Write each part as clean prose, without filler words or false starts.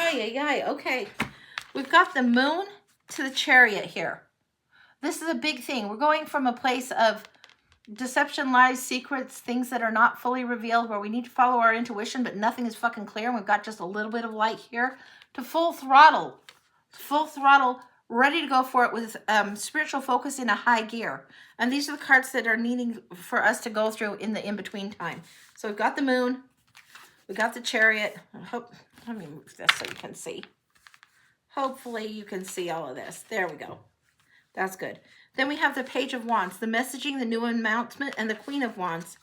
Okay. We've got the moon to the chariot here. This is a big thing. We're going from a place of deception, lies, secrets, things that are not fully revealed, where we need to follow our intuition, but nothing is fucking clear, and we've got just a little bit of light here, to full throttle, ready to go for it with spiritual focus in a high gear. And these are the cards that are needing for us to go through in the in-between time. So we've got the moon, we've got the chariot. Let me move this so you can see. Hopefully you can see all of this. There we go. That's good. Then we have the Page of Wands, the messaging, the new announcement, and the Queen of Wands.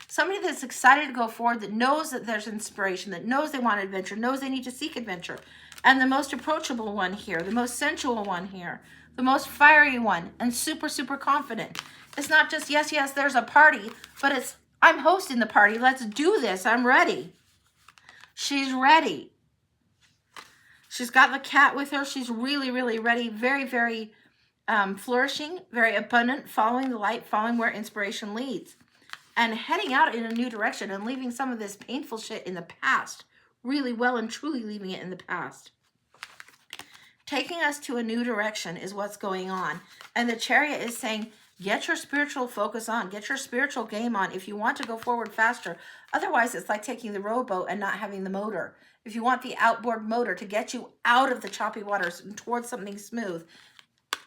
Somebody that's excited to go forward, that knows that there's inspiration, that knows they want adventure, knows they need to seek adventure. And the most approachable one here, the most sensual one here, the most fiery one, and super, super confident. It's not just, yes, there's a party, but it's, I'm hosting the party. Let's do this. I'm ready. She's ready. She's got the cat with her. She's really, really ready. Very, very flourishing, very abundant, following the light, following where inspiration leads, and heading out in a new direction and leaving some of this painful shit in the past, really well and truly leaving it in the past. Taking us to a new direction is what's going on. And the Chariot is saying, get your spiritual focus on, get your spiritual game on if you want to go forward faster. Otherwise, it's like taking the rowboat and not having the motor. If you want the outboard motor to get you out of the choppy waters and towards something smooth,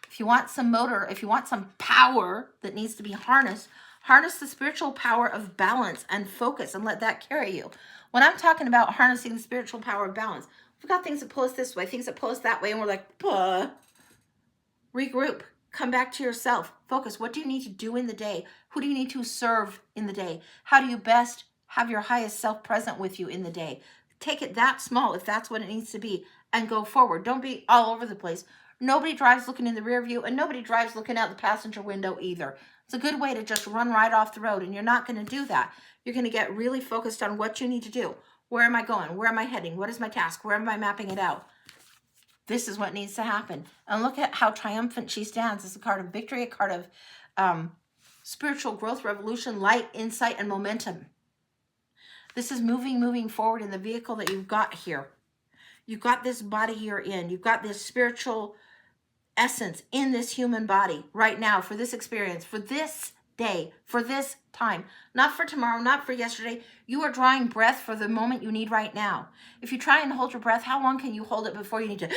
if you want some motor, if you want some power that needs to be harnessed, harness the spiritual power of balance and focus and let that carry you. When I'm talking about harnessing the spiritual power of balance, we've got things that pull us this way, things that pull us that way, and we're like, regroup, come back to yourself, focus. What do you need to do in the day? Who do you need to serve in the day? How do you best have your highest self present with you in the day? Take it that small if that's what it needs to be and go forward. Don't be all over the place. Nobody drives looking in the rear view, and nobody drives looking out the passenger window either. It's a good way to just run right off the road, and you're not going to do that. You're going to get really focused on what you need to do. Where am I going? Where am I heading? What is my task? Where am I mapping it out? This is what needs to happen. And look at how triumphant she stands. It's a card of victory, a card of spiritual growth, revolution, light, insight, and momentum. This is moving forward in the vehicle that you've got here. You've got this body you're in. You've got this spiritual essence in this human body right now for this experience, for this day, for this time. Not for tomorrow, not for yesterday. You are drawing breath for the moment you need right now. If you try and hold your breath, how long can you hold it before you need to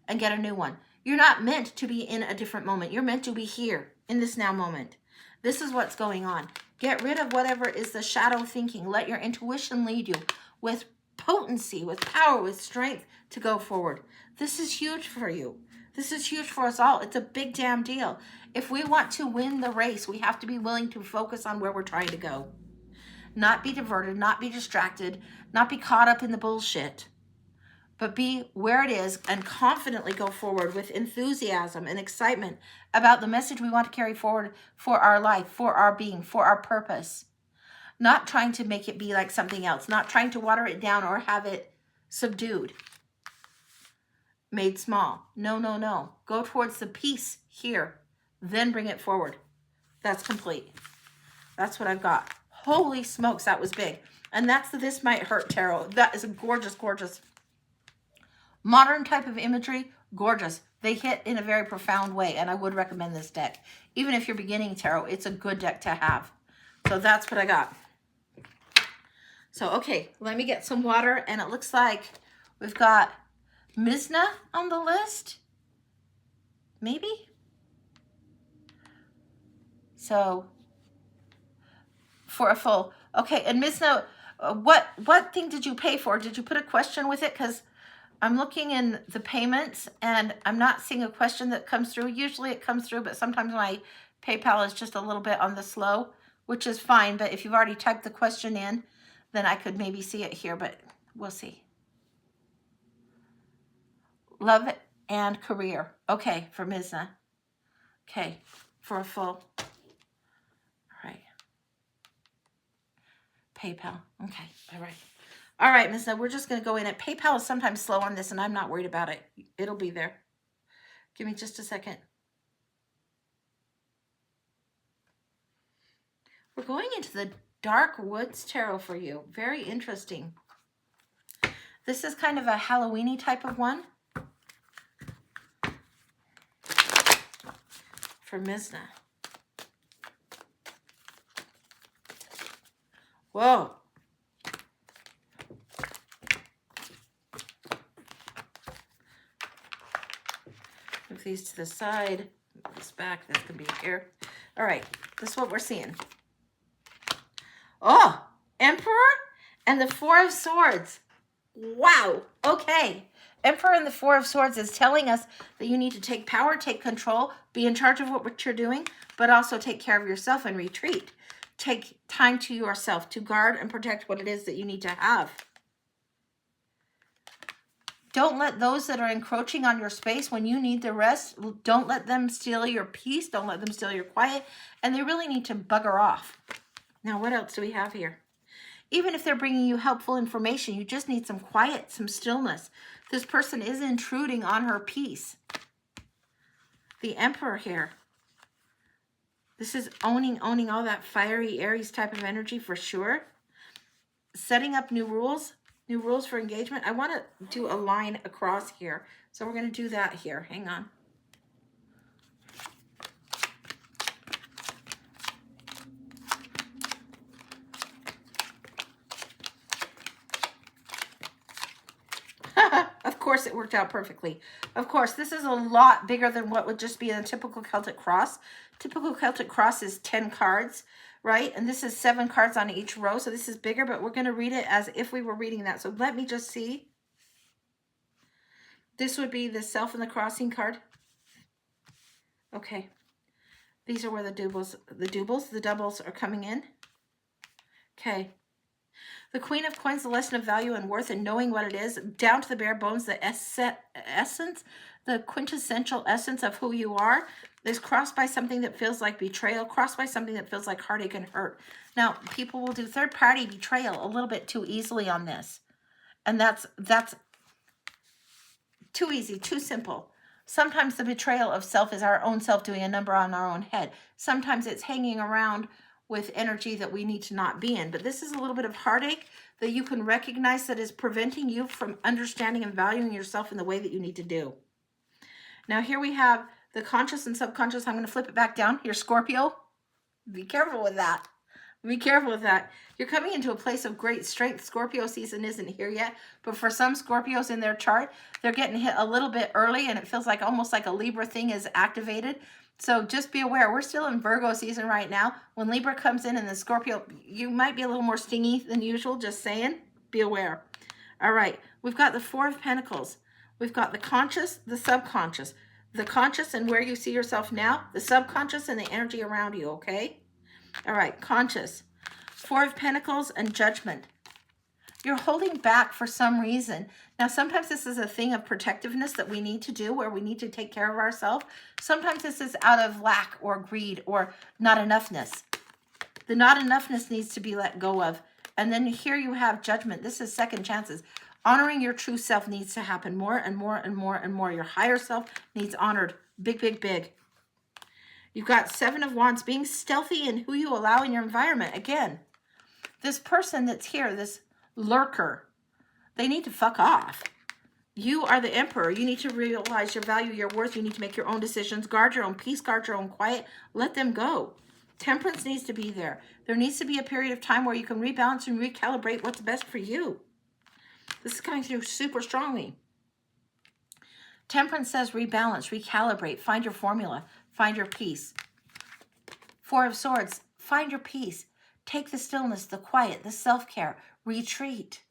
and get a new one? You're not meant to be in a different moment. You're meant to be here in this now moment. This is what's going on. Get rid of whatever is the shadow thinking. Let your intuition lead you with potency, with power, with strength to go forward. This is huge for you. This is huge for us all. It's a big damn deal. If we want to win the race, we have to be willing to focus on where we're trying to go. Not be diverted, not be distracted, not be caught up in the bullshit, but be where it is and confidently go forward with enthusiasm and excitement about the message we want to carry forward for our life, for our being, for our purpose. Not trying to make it be like something else, not trying to water it down or have it subdued, made small. No. Go towards the peace here, then bring it forward. That's complete. That's what I've got. Holy smokes, that was big. And that's the This Might Hurt Tarot. That is a gorgeous, gorgeous modern type of imagery. Gorgeous. They hit in a very profound way, and I would recommend this deck. Even if you're beginning tarot, it's a good deck to have. So that's what I got. So, okay, let me get some water, and it looks like we've got Mizna on the list. Maybe? So, for a full, okay, and Mizna, what thing did you pay for? Did you put a question with it? Because I'm looking in the payments, and I'm not seeing a question that comes through. Usually it comes through, but sometimes my PayPal is just a little bit on the slow, which is fine. But if you've already typed the question in, then I could maybe see it here, but we'll see. Love and career. Okay, for Mizna. Okay, for a full. All right. PayPal. Okay, all right. All right, Mizna, we're just going to go in it. PayPal is sometimes slow on this, and I'm not worried about it. It'll be there. Give me just a second. We're going into the Dark Woods Tarot for you. Very interesting. This is kind of a Halloween-y type of one for Mizna. Whoa. Move these to the side. Move this back. This can be here. All right. This is what we're seeing. Oh, Emperor and the Four of Swords. Wow. Okay. Emperor and the Four of Swords is telling us that you need to take power, take control, be in charge of what you're doing, but also take care of yourself and retreat. Take time to yourself to guard and protect what it is that you need to have. Don't let those that are encroaching on your space when you need the rest, don't let them steal your peace. Don't let them steal your quiet. And they really need to bugger off. Now, what else do we have here? Even if they're bringing you helpful information, you just need some quiet, some stillness. This person is intruding on her peace. The Emperor here. This is owning all that fiery Aries type of energy for sure. Setting up new rules for engagement. I want to do a line across here. So we're going to do that here. Hang on. Of course, it worked out perfectly. Of course, this is a lot bigger than what would just be a typical Celtic cross. Typical Celtic cross is 10 cards, right? And this is 7 cards on each row. So this is bigger, but we're going to read it as if we were reading that. So let me just see. This would be the Self and the Crossing card. Okay. These are where the doubles are coming in. Okay. The Queen of Coins, the lesson of value and worth and knowing what it is, down to the bare bones, the essence, the quintessential essence of who you are, is crossed by something that feels like betrayal, crossed by something that feels like heartache and hurt. Now, people will do third-party betrayal a little bit too easily on this. And that's too easy, too simple. Sometimes the betrayal of self is our own self doing a number on our own head. Sometimes it's hanging around with energy that we need to not be in. But this is a little bit of heartache that you can recognize that is preventing you from understanding and valuing yourself in the way that you need to do. Now here we have the conscious and subconscious. I'm going to flip it back down. Here, Scorpio. Be careful with that. Be careful with that. You're coming into a place of great strength. Scorpio season isn't here yet, but for some Scorpios in their chart, they're getting hit a little bit early and it feels like almost like a Libra thing is activated. So just be aware, we're still in Virgo season right now. When Libra comes in and the Scorpio, you might be a little more stingy than usual, just saying. Be aware. All right, we've got the Four of Pentacles. We've got the conscious, the subconscious. The conscious and where you see yourself now, the subconscious and the energy around you, okay? All right, conscious. Four of Pentacles and Judgment. You're holding back for some reason. Now, sometimes this is a thing of protectiveness that we need to do where we need to take care of ourselves. Sometimes this is out of lack or greed or not enoughness. The not enoughness needs to be let go of. And then here you have Judgment. This is second chances. Honoring your true self needs to happen more and more and more and more. Your higher self needs honored. Big, big, big. You've got Seven of Wands, being stealthy in who you allow in your environment. Again, this person that's here, this lurker, they need to fuck off. You are the Emperor. You need to realize your value, your worth. You need to make your own decisions. Guard your own peace. Guard your own quiet. Let them go. Temperance needs to be there. There needs to be a period of time where you can rebalance and recalibrate what's best for you. This is coming through super strongly. Temperance says rebalance, recalibrate, find your formula, find your peace. Four of Swords, find your peace. Take the stillness, the quiet, the self-care. Retreat.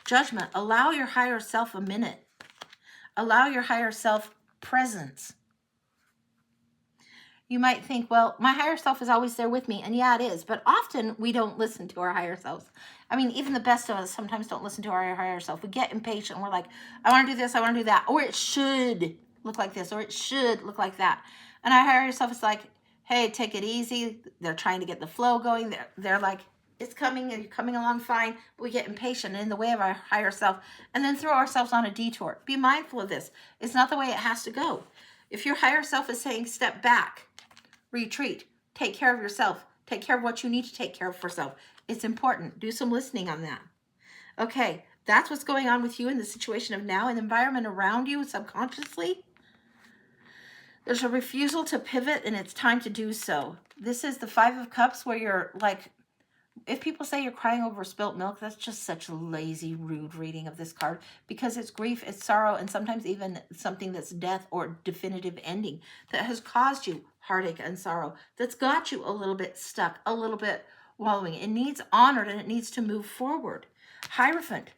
Judgment, allow your higher self a minute. Allow your higher self presence. You might think, well, my higher self is always there with me. And yeah, it is. But often we don't listen to our higher selves. I mean, even the best of us sometimes don't listen to our higher self. We get impatient. We're like, I want to do this. I want to do that. Or it should look like this. Or it should look like that. And our higher self is like, hey, take it easy. They're trying to get the flow going. They're like, it's coming and you're coming along fine. But we get impatient and in the way of our higher self and then throw ourselves on a detour. Be mindful of this. It's not the way it has to go. If your higher self is saying step back, retreat, take care of yourself, take care of what you need to take care of for self, it's important. Do some listening on that. Okay, that's what's going on with you in the situation of now, and the environment around you subconsciously. There's a refusal to pivot, and it's time to do so. This is the Five of Cups, where you're like, if people say you're crying over spilt milk, that's just such a lazy, rude reading of this card, because it's grief, it's sorrow, and sometimes even something that's death or definitive ending that has caused you heartache and sorrow, that's got you a little bit stuck, a little bit wallowing. It needs honored, and it needs to move forward. Hierophant.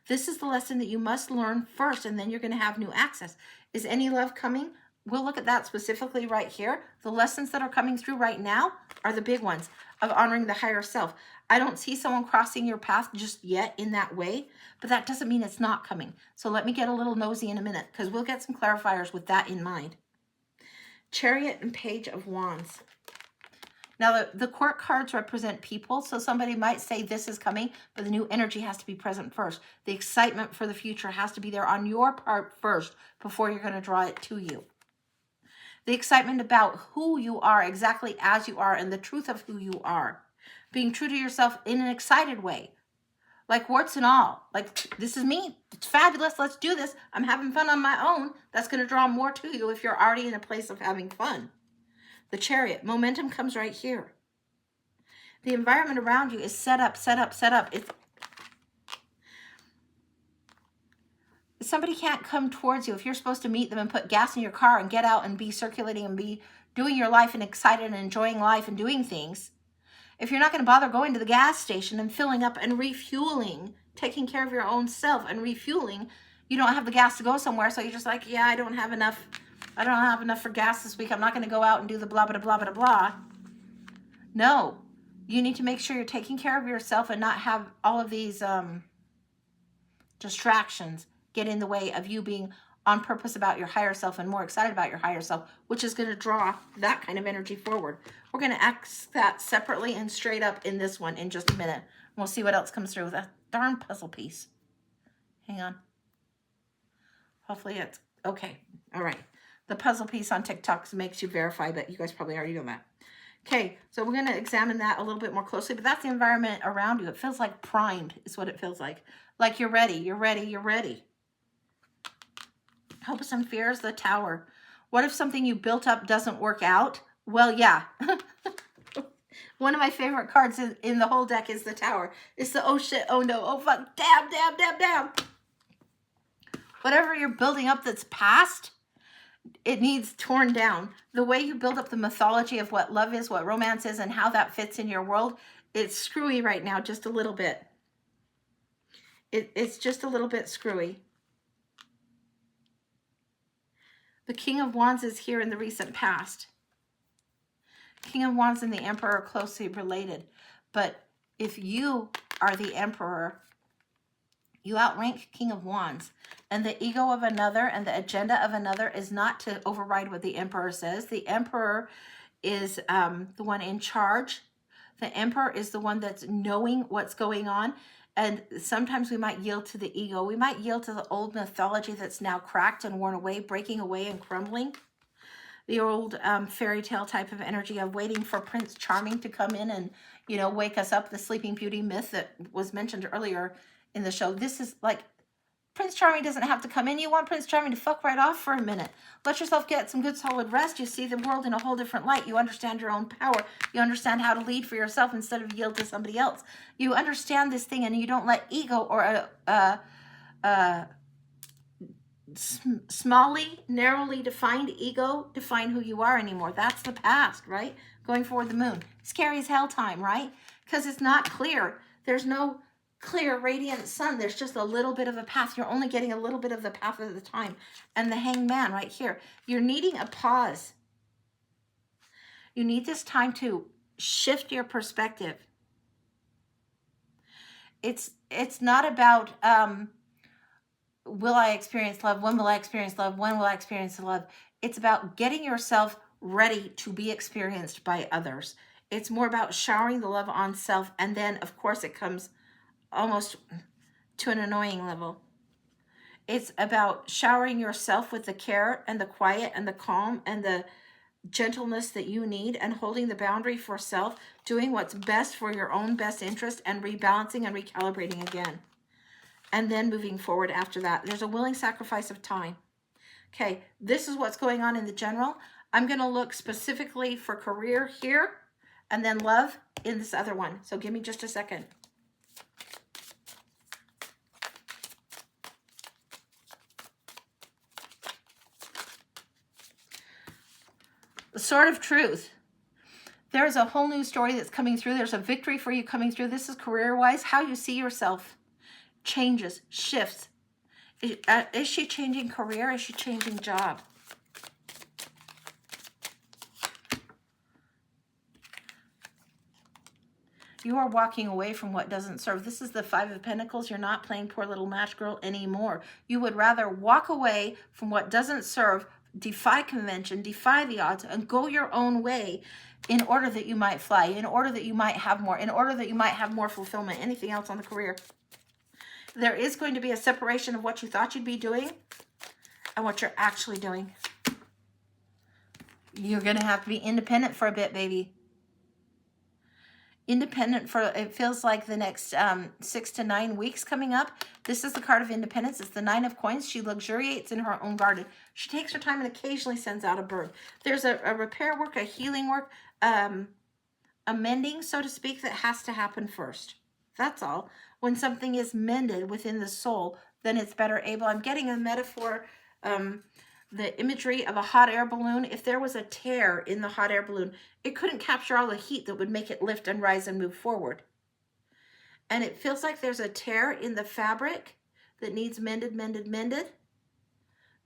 This is the lesson that you must learn first, and then you're going to have new access. Is any love coming? We'll look at that specifically right here. The lessons that are coming through right now are the big ones of honoring the higher self. I don't see someone crossing your path just yet in that way, but that doesn't mean it's not coming. So let me get a little nosy in a minute, because we'll get some clarifiers with that in mind. Chariot and Page of Wands. Now, the court cards represent people, so somebody might say this is coming, but the new energy has to be present first. The excitement for the future has to be there on your part first before you're going to draw it to you. The excitement about who you are exactly as you are and the truth of who you are. Being true to yourself in an excited way. Like warts and all. Like, this is me. It's fabulous. Let's do this. I'm having fun on my own. That's going to draw more to you if you're already in a place of having fun. The Chariot. Momentum comes right here. The environment around you is set up, set up, set up. Somebody can't come towards you if you're supposed to meet them and put gas in your car and get out and be circulating and be doing your life and excited and enjoying life and doing things. If you're not going to bother going to the gas station and filling up and refueling, taking care of your own self and refueling, you don't have the gas to go somewhere. So you're just like, yeah, I don't have enough. I don't have enough for gas this week. I'm not going to go out and do the blah, blah, blah, blah, blah. No, you need to make sure you're taking care of yourself and not have all of these distractions get in the way of you being on purpose about your higher self and more excited about your higher self, which is going to draw that kind of energy forward. We're going to ask that separately and straight up in this one in just a minute. We'll see what else comes through. That darn puzzle piece. Hang on. Hopefully it's okay. All right. The puzzle piece on TikTok makes you verify, but you guys probably already know that. Okay, so we're going to examine that a little bit more closely, but that's the environment around you. It feels like primed is what it feels like. Like you're ready, you're ready, you're ready. Hopes and fears, the Tower. What if something you built up doesn't work out? Well, yeah. One of my favorite cards in the whole deck is the Tower. It's the oh shit, oh no, oh fuck, damn, damn, damn, damn. Whatever you're building up that's past, it needs torn down. The way you build up the mythology of what love is, what romance is, and how that fits in your world, it's screwy right now, just a little bit. It's just a little bit screwy. The King of Wands is here in the recent past. King of Wands and the Emperor are closely related. But if you are the Emperor, you outrank King of Wands. And the ego of another and the agenda of another is not to override what the Emperor says. The Emperor is the one in charge. The Emperor is the one that's knowing what's going on. And sometimes we might yield to the ego. We might yield to the old mythology that's now cracked and worn away, breaking away and crumbling. The old fairy tale type of energy of waiting for Prince Charming to come in and, you know, wake us up. The Sleeping Beauty myth that was mentioned earlier in the show. This is like, Prince Charming doesn't have to come in. You want Prince Charming to fuck right off for a minute. Let yourself get some good solid rest. You see the world in a whole different light. You understand your own power. You understand how to lead for yourself instead of yield to somebody else. You understand this thing and you don't let ego or smally, narrowly defined ego define who you are anymore. That's the past, right? Going forward the moon. Scary as hell time, right? Because it's not clear. There's no clear radiant sun. There's just a little bit of a path. You're only getting a little bit of the path at a time. And the Hangman right here. You're needing a pause. You need this time to shift your perspective. It's not about will I experience love? When will I experience love? When will I experience love? It's about getting yourself ready to be experienced by others. It's more about showering the love on self. And then, of course, it comes almost to an annoying level. It's about showering yourself with the care and the quiet and the calm and the gentleness that you need, and holding the boundary for self, doing what's best for your own best interest, and rebalancing and recalibrating again. And then moving forward after that. There's a willing sacrifice of time. Okay, this is what's going on in the general. I'm going to look specifically for career here and then love in this other one. So give me just a second. The sword of truth. There's a whole new story that's coming through. There's a victory for you coming through. This is career-wise. How you see yourself changes, shifts. Is she changing career? Is she changing job? You are walking away from what doesn't serve. This is the Five of Pentacles. You're not playing poor little match girl anymore. You would rather walk away from what doesn't serve, defy convention, defy the odds, and go your own way in order that you might fly, in order that you might have more, in order that you might have more fulfillment. Anything else on the career? There is going to be a separation of what you thought you'd be doing and what you're actually doing. You're going to have to be independent for a bit, baby. Independent for, it feels like the next 6 to 9 weeks coming up. This is the card of independence. It's the Nine of Coins. She luxuriates in her own garden. She takes her time and occasionally sends out a bird. There's a repair work, a healing work, a mending, so to speak, that has to happen first. That's all. When something is mended within the soul, then it's better able. I'm getting a metaphor, the imagery of a hot air balloon. If there was a tear in the hot air balloon, it couldn't capture all the heat that would make it lift and rise and move forward. And it feels like there's a tear in the fabric that needs mended, mended, mended.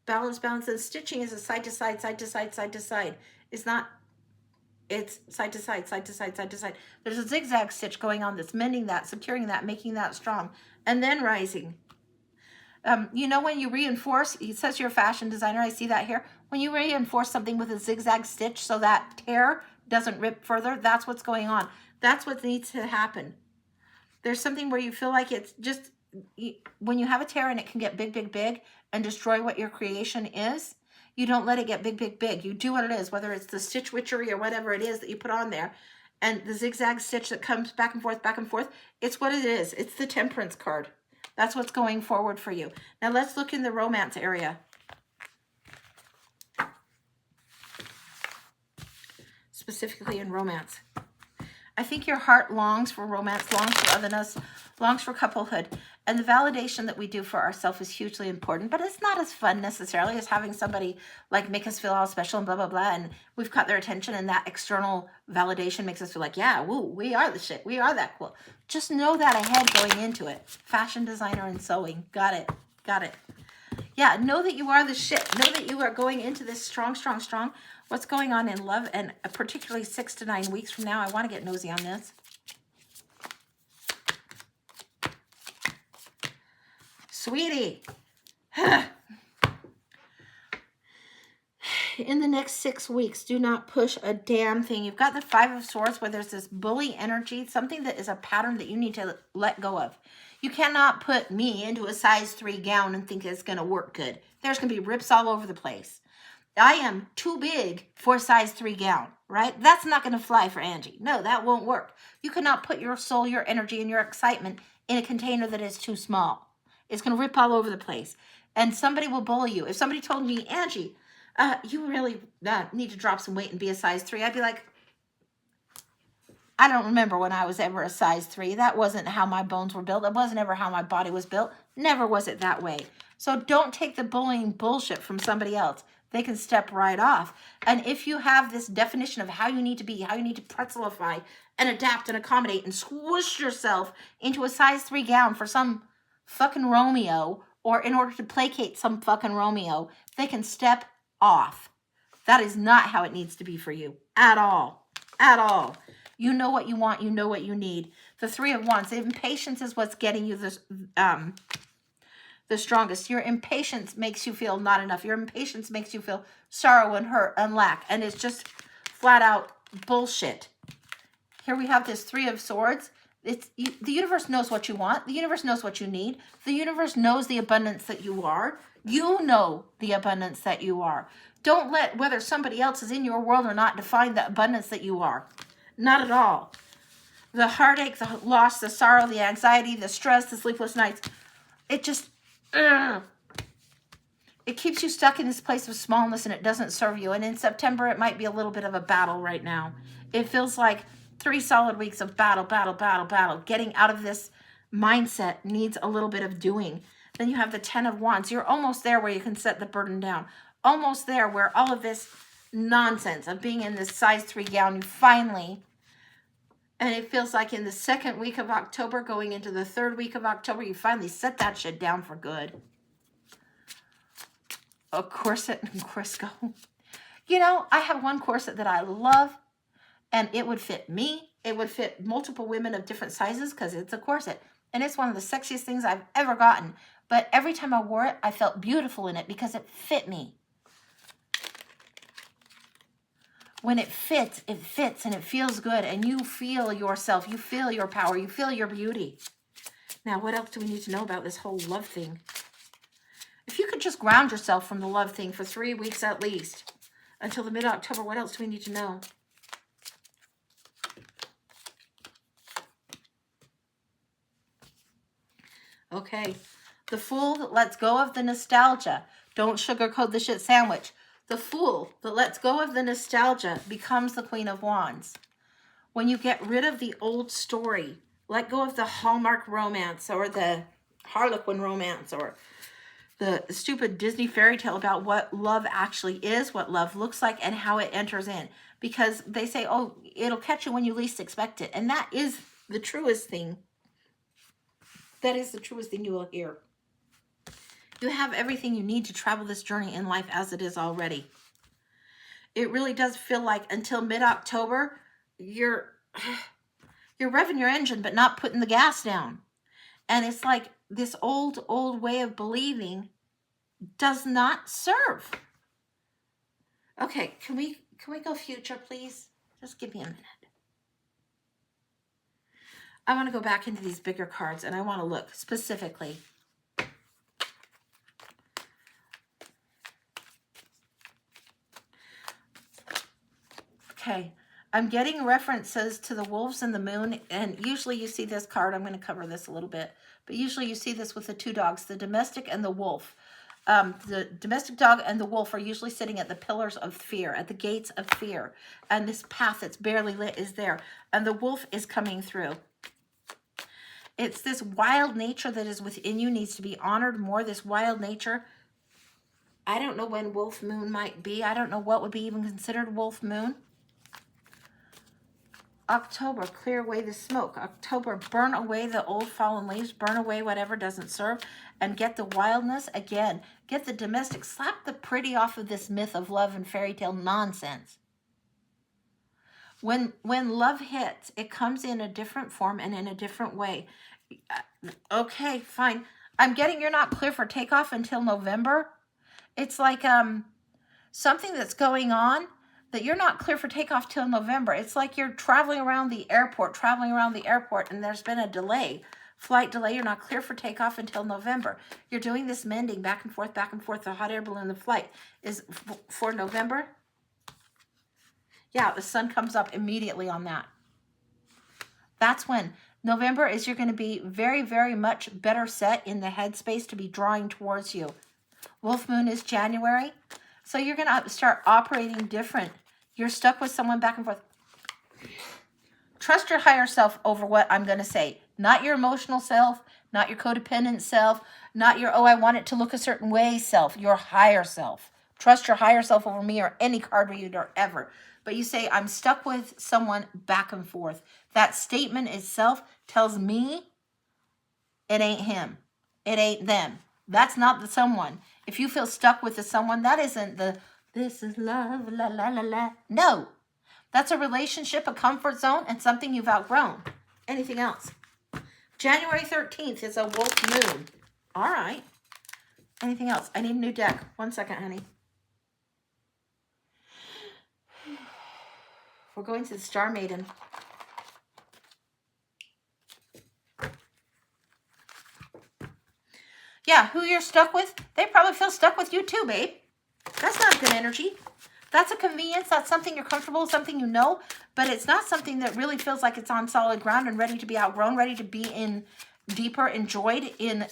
Balance, balance, and stitching is a side to side, side to side, side to side. It's not, it's side to side, side to side, side to side. There's a zigzag stitch going on that's mending that, securing that, making that strong, and then rising. You know, when you reinforce, it says you're a fashion designer, I see that here. When you reinforce something with a zigzag stitch so that tear doesn't rip further, that's what's going on. That's what needs to happen. There's something where you feel like it's just, when you have a tear and it can get big, big, big and destroy what your creation is, you don't let it get big, big, big. You do what it is, whether it's the stitch witchery or whatever it is that you put on there. And the zigzag stitch that comes back and forth, it's what it is. It's the Temperance card. That's what's going forward for you. Now let's look in the romance area. Specifically in romance. I think your heart longs for romance, longs for otherness, longs for couplehood. And the validation that we do for ourselves is hugely important, but it's not as fun necessarily as having somebody like make us feel all special and blah, blah, blah. And we've caught their attention, and that external validation makes us feel like, yeah, woo, we are the shit. We are that cool. Just know that ahead going into it. Fashion designer and sewing. Got it. Got it. Yeah, know that you are the shit. Know that you are going into this strong, strong, strong. What's going on in love, and particularly 6 to 9 weeks from now. I want to get nosy on this. Sweetie. In the next 6 weeks, do not push a damn thing. You've got the Five of Swords where there's this bully energy, something that is a pattern that you need to let go of. You cannot put me into a size 3 gown and think it's going to work good. There's going to be rips all over the place. I am too big for a size 3 gown, right? That's not going to fly for Angie. No, that won't work. You cannot put your soul, your energy, and your excitement in a container that is too small. It's going to rip all over the place. And somebody will bully you. If somebody told me, Angie, you really need to drop some weight and be a size 3, I'd be like, I don't remember when I was ever a size 3. That wasn't how my bones were built. That wasn't ever how my body was built. Never was it that way. So don't take the bullying bullshit from somebody else. They can step right off. And if you have this definition of how you need to be, how you need to pretzelify and adapt and accommodate and squish yourself into a size 3 gown for some fucking Romeo, or in order to placate some fucking Romeo, they can step off. That is not how it needs to be for you at all. At all. You know what you want. You know what you need. The Three of Wands. Impatience is what's getting you this, the strongest. Your impatience makes you feel not enough. Your impatience makes you feel sorrow and hurt and lack. And it's just flat out bullshit. Here we have this Three of Swords. The universe knows what you want. The universe knows what you need. The universe knows the abundance that you are. You know the abundance that you are. Don't let whether somebody else is in your world or not define the abundance that you are. Not at all. The heartache, the loss, the sorrow, the anxiety, the stress, the sleepless nights, it just, it keeps you stuck in this place of smallness, and it doesn't serve you. And in September, it might be a little bit of a battle right now. It feels like 3 solid weeks of battle, battle, battle, battle. Getting out of this mindset needs a little bit of doing. Then you have the 10 of Wands. You're almost there where you can set the burden down. Almost there where all of this nonsense of being in this size 3 gown, you finally, and it feels like in the 2nd week of October, going into the 3rd week of October, you finally set that shit down for good. A corset and Crisco. You know, I have one corset that I love, and it would fit me. It would fit multiple women of different sizes because it's a corset. And it's one of the sexiest things I've ever gotten. But every time I wore it, I felt beautiful in it because it fit me. When it fits and it feels good, and you feel yourself, you feel your power, you feel your beauty. Now, what else do we need to know about this whole love thing? If you could just ground yourself from the love thing for 3 weeks at least, until the mid-October, what else do we need to know? Okay, the Fool that lets go of the nostalgia. Don't sugarcoat the shit sandwich. The Fool that lets go of the nostalgia becomes the Queen of Wands. When you get rid of the old story, let go of the Hallmark romance or the Harlequin romance or the stupid Disney fairy tale about what love actually is, what love looks like, and how it enters in. Because they say, oh, it'll catch you when you least expect it. And that is the truest thing. That is the truest thing you will hear. You have everything you need to travel this journey in life as it is already. It really does feel like until mid-October, you're revving your engine, but not putting the gas down. And it's like this old way of believing does not serve. Okay, can we go future, please? Just give me a minute. I want to go back into these bigger cards, and I want to look specifically. Okay, I'm getting references to the wolves and the moon, and usually you see this card. I'm going to cover this a little bit, but usually you see this with the 2 dogs, the domestic and the wolf. The domestic dog and the wolf are usually sitting at the pillars of fear, at the gates of fear, and this path that's barely lit is there, and the wolf is coming through. It's this wild nature that is within you needs to be honored more, this wild nature. I don't know when wolf moon might be. I don't know what would be even considered wolf moon. October, clear away the smoke. October, burn away the old fallen leaves, burn away whatever doesn't serve, and get the wildness again. Get the domestic, slap the pretty off of this myth of love and fairy tale nonsense. When love hits, it comes in a different form and in a different way. Okay, fine. I'm getting you're not clear for takeoff until November. It's like something that's going on that you're not clear for takeoff till November. It's like you're traveling around the airport, and there's been a delay, flight delay. You're not clear for takeoff until November. You're doing this mending back and forth. The hot air balloon, the flight is for November. Yeah, the sun comes up immediately on that. That's when November is you're going to be very, very much better set in the headspace to be drawing towards you. Wolf moon is January. So you're going to start operating different. You're stuck with someone back and forth. Trust your higher self over what I'm going to say. Not your emotional self, not your codependent self, not your, oh, I want it to look a certain way self, your higher self. Trust your higher self over me or any card reader or ever. But you say, I'm stuck with someone back and forth. That statement itself tells me it ain't him. It ain't them. That's not the someone. If you feel stuck with the someone, that isn't the, this is love, la, la, la, la. No. That's a relationship, a comfort zone, and something you've outgrown. Anything else? January 13th is a wolf moon. All right. Anything else? I need a new deck. 1 second, honey. We're going to the Star Maiden. Yeah, who you're stuck with, they probably feel stuck with you too, babe. That's not good energy. That's a convenience. That's something you're comfortable with, something you know, but it's not something that really feels like it's on solid ground and ready to be outgrown, ready to be in deeper, enjoyed in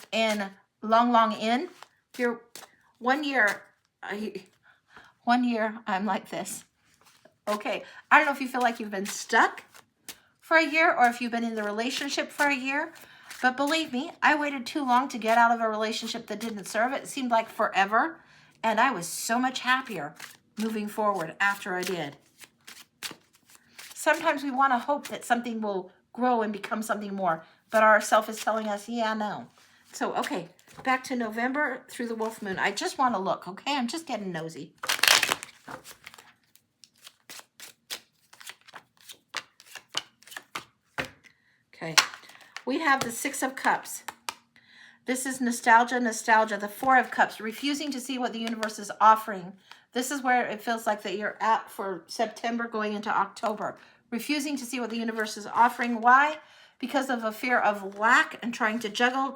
long in. You're 1 year, 1 year, I'm like this. Okay, I don't know if you feel like you've been stuck for a year or if you've been in the relationship for a year, but believe me, I waited too long to get out of a relationship that didn't serve it. It seemed like forever, and I was so much happier moving forward after I did. Sometimes we want to hope that something will grow and become something more, but our self is telling us, yeah, no. So, okay, back to November through the Wolf Moon. I just want to look, okay? I'm just getting nosy. Okay, we have the Six of Cups. This is nostalgia, the Four of Cups, refusing to see what the universe is offering. This is where it feels like that you're at for September going into October. Refusing to see what the universe is offering. Why? Because of a fear of lack and trying to juggle.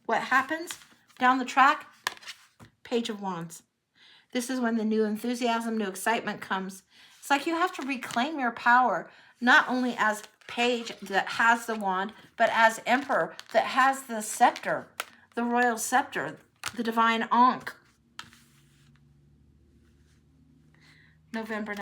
What happens down the track? Page of Wands. This is when the new enthusiasm, new excitement comes. It's like you have to reclaim your power, not only as page that has the wand, but as emperor that has the scepter, the royal scepter, the divine ankh. November.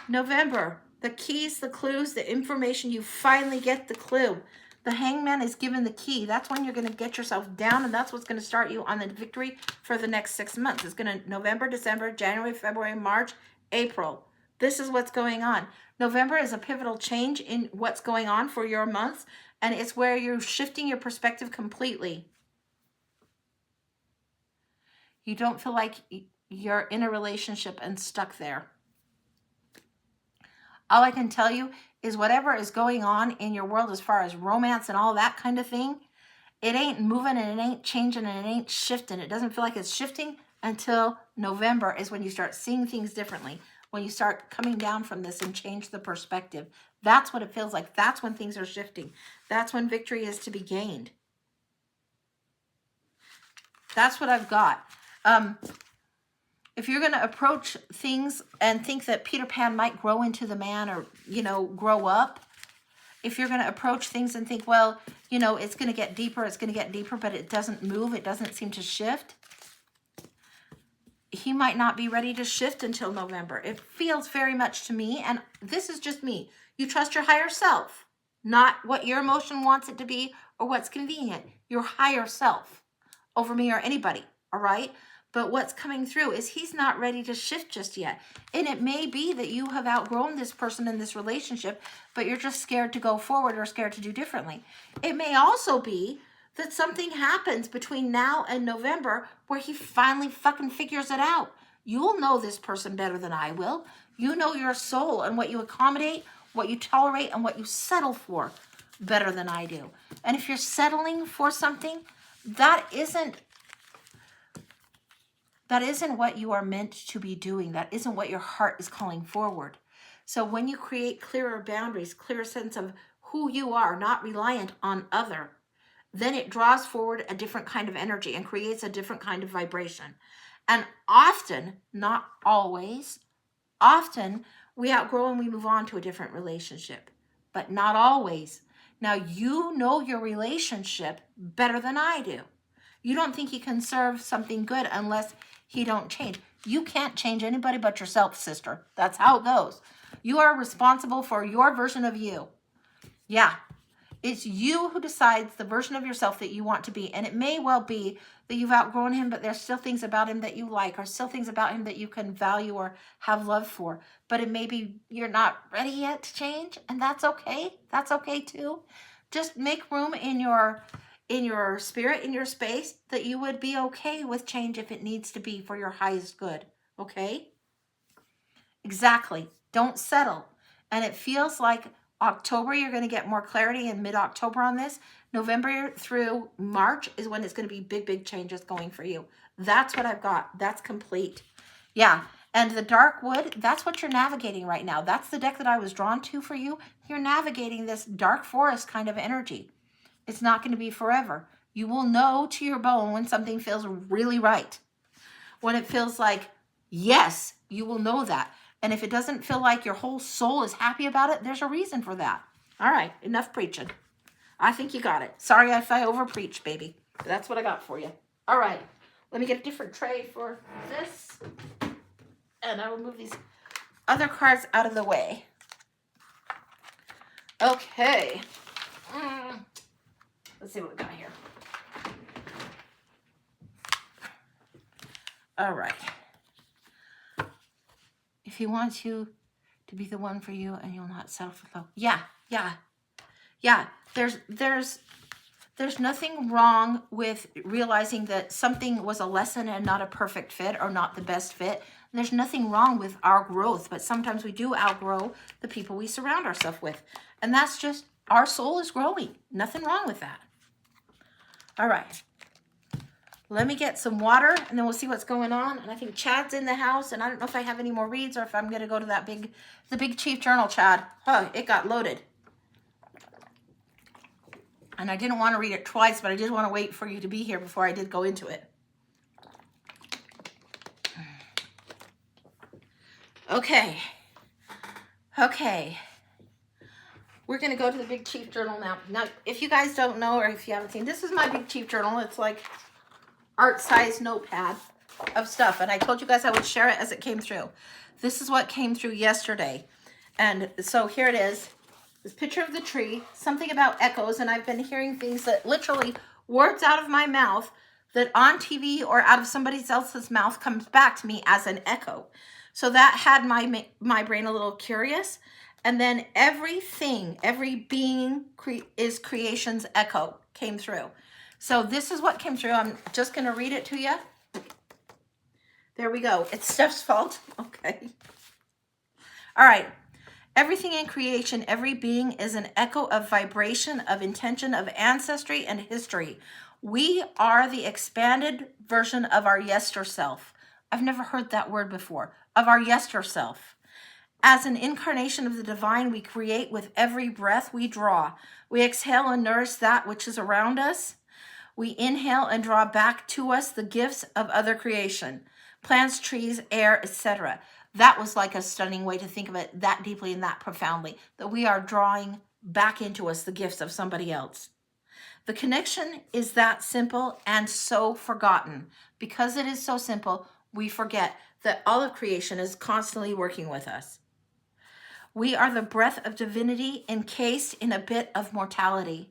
November, the keys, the clues, the information, you finally get the clue. The Hangman is given the key. That's when you're going to get yourself down, and that's what's going to start you on the victory for the next 6 months. It's going to November, December, January, February, March, April. This is what's going on. November is a pivotal change in what's going on for your months, and it's where you're shifting your perspective completely. You don't feel like you're in a relationship and stuck there. All I can tell you is whatever is going on in your world as far as romance and all that kind of thing, it ain't moving and it ain't changing and it ain't shifting. It doesn't feel like it's shifting until November is when you start seeing things differently, when you start coming down from this and change the perspective. That's what it feels like. That's when things are shifting. That's when victory is to be gained. That's what I've got. If you're going to approach things and think that Peter Pan might grow into the man or, grow up, if you're going to approach things and think, well, it's going to get deeper, but it doesn't move, it doesn't seem to shift, he might not be ready to shift until November. It feels very much to me, and this is just me. You trust your higher self, not what your emotion wants it to be or what's convenient. Your higher self over me or anybody, all right? But what's coming through is he's not ready to shift just yet. And it may be that you have outgrown this person in this relationship, but you're just scared to go forward or scared to do differently. It may also be that something happens between now and November where he finally fucking figures it out. You'll know this person better than I will. You know your soul and what you accommodate, what you tolerate, and what you settle for better than I do. And if you're settling for something, that isn't what you are meant to be doing. That isn't what your heart is calling forward. So when you create clearer boundaries, clearer sense of who you are, not reliant on other, then it draws forward a different kind of energy and creates a different kind of vibration. And often, not always, often we outgrow and we move on to a different relationship, but not always. Now, you know your relationship better than I do. You don't think you can serve something good unless he don't change. You can't change anybody but yourself, sister. That's how it goes. You are responsible for your version of you. Yeah. It's you who decides the version of yourself that you want to be. And it may well be that you've outgrown him, but there's still things about him that you like, or still things about him that you can value or have love for. But it may be you're not ready yet to change, and that's okay. That's okay too. Just make room in your spirit, in your space, that you would be okay with change if it needs to be for your highest good. Okay? Exactly. Don't settle. And it feels like October, you're going to get more clarity in mid-October on this. November through March is when it's going to be big changes going for you. That's what I've got. That's complete. Yeah. And the dark wood, that's what you're navigating right now. That's the deck that I was drawn to for you. You're navigating this dark forest kind of energy. It's not going to be forever. You will know to your bone when something feels really right. When it feels like, yes, you will know that. And if it doesn't feel like your whole soul is happy about it, there's a reason for that. All right, enough preaching. I think you got it. Sorry if I overpreach, baby. But that's what I got for you. All right, let me get a different tray for this. And I will move these other cards out of the way. Okay. Let's see what we got here. All right. If he wants you to be the one for you and you'll not settle for low. Yeah. There's nothing wrong with realizing that something was a lesson and not a perfect fit or not the best fit. And there's nothing wrong with our growth, but sometimes we do outgrow the people we surround ourselves with. And that's just, our soul is growing. Nothing wrong with that. All right. Let me get some water and then we'll see what's going on. And I think Chad's in the house and I don't know if I have any more reads or if I'm going to go to that the Big Chief Journal, Chad. Oh, it got loaded. And I didn't want to read it twice, but I did want to wait for you to be here before I did go into it. Okay. We're going to go to the Big Chief Journal now. Now, if you guys don't know or if you haven't seen, this is my Big Chief Journal. It's like art-sized notepad of stuff. And I told you guys I would share it as it came through. This is what came through yesterday. And so here it is. This picture of the tree, something about echoes. And I've been hearing things that literally, words out of my mouth that on TV or out of somebody else's mouth comes back to me as an echo. So that had my brain a little curious. And then everything, every being is creation's echo came through. So this is what came through. I'm just going to read it to you. There we go. It's Steph's fault. Okay. All right. Everything in creation, every being is an echo of vibration, of intention, of ancestry and history. We are the expanded version of our yester self. I've never heard that word before. Of our yester self. As an incarnation of the divine, we create with every breath we draw. We exhale and nourish that which is around us. We inhale and draw back to us the gifts of other creation, plants, trees, air, etc. That was like a stunning way to think of it that deeply and that profoundly, that we are drawing back into us the gifts of somebody else. The connection is that simple and so forgotten. Because it is so simple, we forget that all of creation is constantly working with us. We are the breath of divinity encased in a bit of mortality.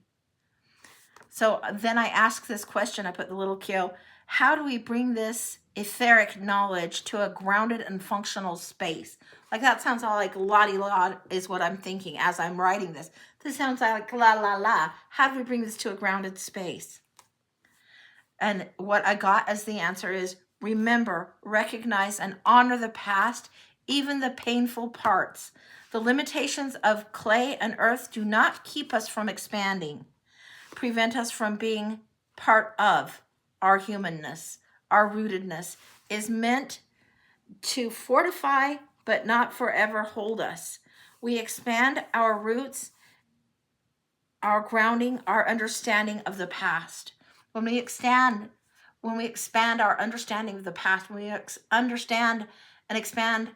So then I ask this question, I put the little Q, how do we bring this etheric knowledge to a grounded and functional space? Like that sounds all like la-di-la is what I'm thinking as I'm writing this. This sounds like la-la-la. How do we bring this to a grounded space? And what I got as the answer is, remember, recognize, and honor the past, even the painful parts. The limitations of clay and earth do not keep us from expanding, prevent us from being part of our humanness. Our rootedness is meant to fortify, but not forever hold us. We expand our roots, our grounding, our understanding of the past. When we expand our understanding of the past, when we understand and expand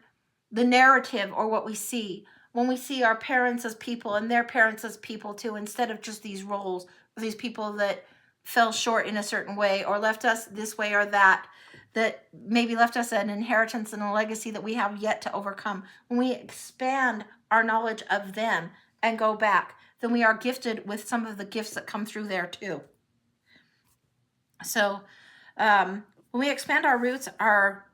the narrative or what we see, when we see our parents as people and their parents as people too, instead of just these roles, these people that fell short in a certain way or left us this way or that maybe left us an inheritance and a legacy that we have yet to overcome. When we expand our knowledge of them and go back, then we are gifted with some of the gifts that come through there too. So when we expand our roots, our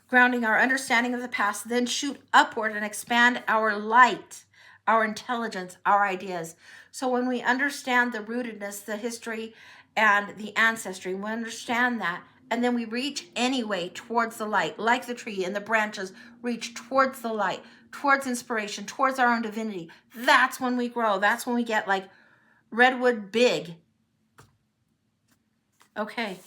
grounding, our understanding of the past, then shoot upward and expand our light, our intelligence, our ideas. So when we understand the rootedness, the history, and the ancestry, we understand that, and then we reach anyway towards the light, like the tree and the branches reach towards the light, towards inspiration, towards our own divinity. That's when we grow. That's when we get like redwood big. Okay.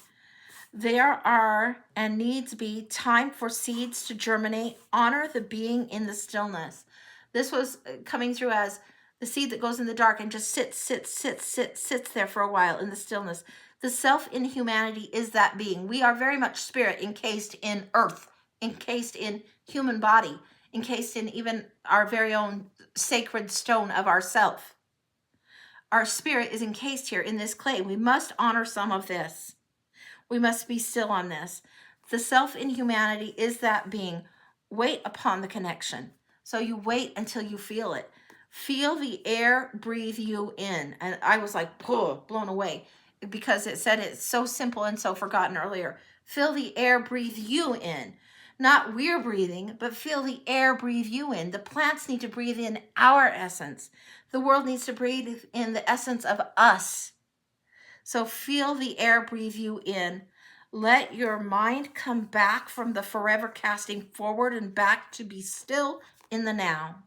There are and needs be time for seeds to germinate. Honor the being in the stillness. This was coming through as the seed that goes in the dark and just sits there for a while in the stillness. The self in humanity is that being. We are very much spirit encased in earth, encased in human body, encased in even our very own sacred stone of ourself. Our spirit is encased here in this clay. We must honor some of this. We must be still on this. The self in humanity is that being. Wait upon the connection. So you wait until you feel it. Feel the air breathe you in. And I was like, oh, blown away, because it said it's so simple and so forgotten earlier. Feel the air breathe you in. Not we're breathing, but feel the air breathe you in. The plants need to breathe in our essence. The world needs to breathe in the essence of us. So feel the air breathe you in. Let your mind come back from the forever casting forward and back to be still in the now.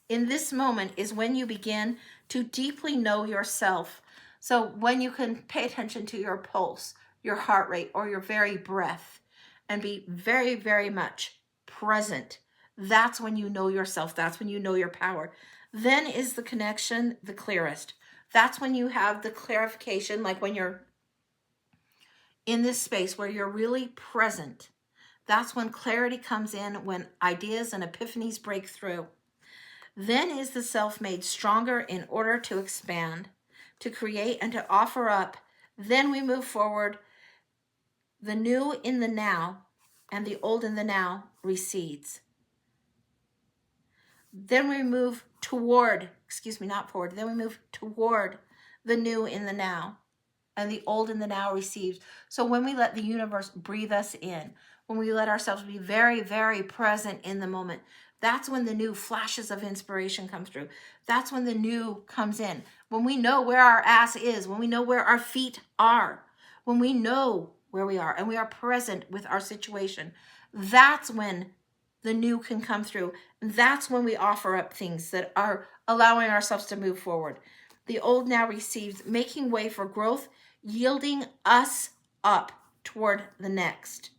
In this moment is when you begin to deeply know yourself. So when you can pay attention to your pulse, your heart rate, or your very breath, and be very, very much present, that's when you know yourself. That's when you know your power. Then is the connection the clearest. That's when you have the clarification, like when you're in this space where you're really present. That's when clarity comes in, when ideas and epiphanies break through. Then is the self made stronger in order to expand, to create, and to offer up. Then we move forward. The new in the now and the old in the now recedes. Then we move toward, not forward, then we move toward the new in the now, and the old in the now receives. So when we let the universe breathe us in, when we let ourselves be very, very present in the moment, that's when the new flashes of inspiration come through. That's when the new comes in. When we know where our ass is, when we know where our feet are, when we know where we are and we are present with our situation, that's when the new can come through. And that's when we offer up things that are allowing ourselves to move forward. The old now receives, making way for growth, yielding us up toward the next.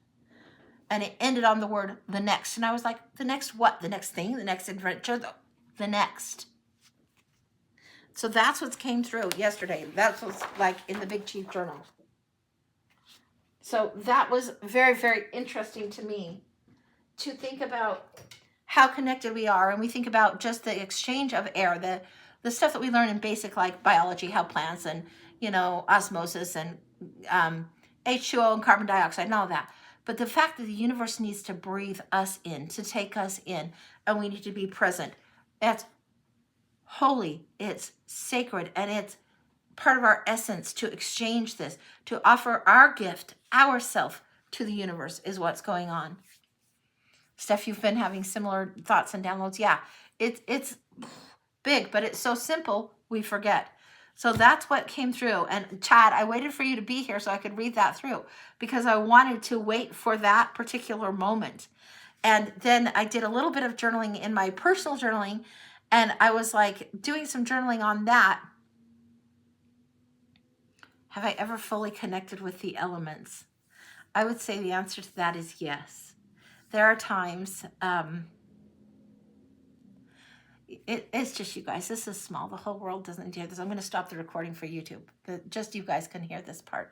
And it ended on the word the next. And I was like, the next what? The next thing? The next adventure? The next. So that's what came through yesterday. That's what's like in the Big Chief Journal. So that was very, very interesting to me to think about how connected we are. And we think about just the exchange of air, the stuff that we learn in basic like biology, how plants and, osmosis and H2O and carbon dioxide and all that. But the fact that the universe needs to breathe us in, to take us in, and we need to be present. That's holy, it's sacred, and it's part of our essence to exchange this, to offer our gift, ourself, to the universe is what's going on. Steph, you've been having similar thoughts and downloads. Yeah, it's big, but it's so simple, we forget. So that's what came through. And Chad, I waited for you to be here so I could read that through because I wanted to wait for that particular moment. And then I did a little bit of journaling in my personal journaling, and I was like doing some journaling on that. Have I ever fully connected with the elements? I would say the answer to that is yes. There are times, it's just you guys. This is small. The whole world doesn't hear this. I'm going to stop the recording for YouTube. Just you guys can hear this part.